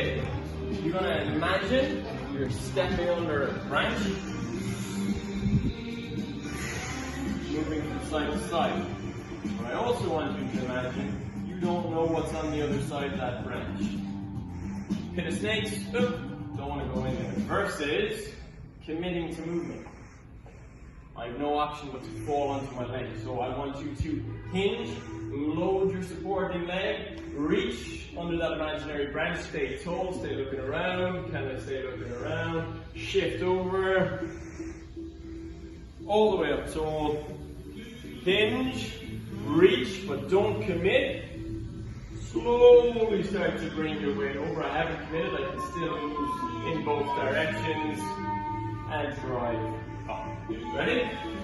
commit, you're going to imagine you're stepping under a branch, moving from side to side. But I also want you to imagine you don't know what's on the other side of that branch. Pit of snakes, don't want to go in there. Versus committing to movement. I have no option but to fall onto my leg. So I want you to hinge, load your supporting leg, reach under that imaginary branch, stay tall, stay looking around, can I stay looking around, shift over, all the way up tall, hinge, reach, but don't commit, slowly start to bring your weight over. I haven't committed, I can still move in both directions, and drive up. Ready?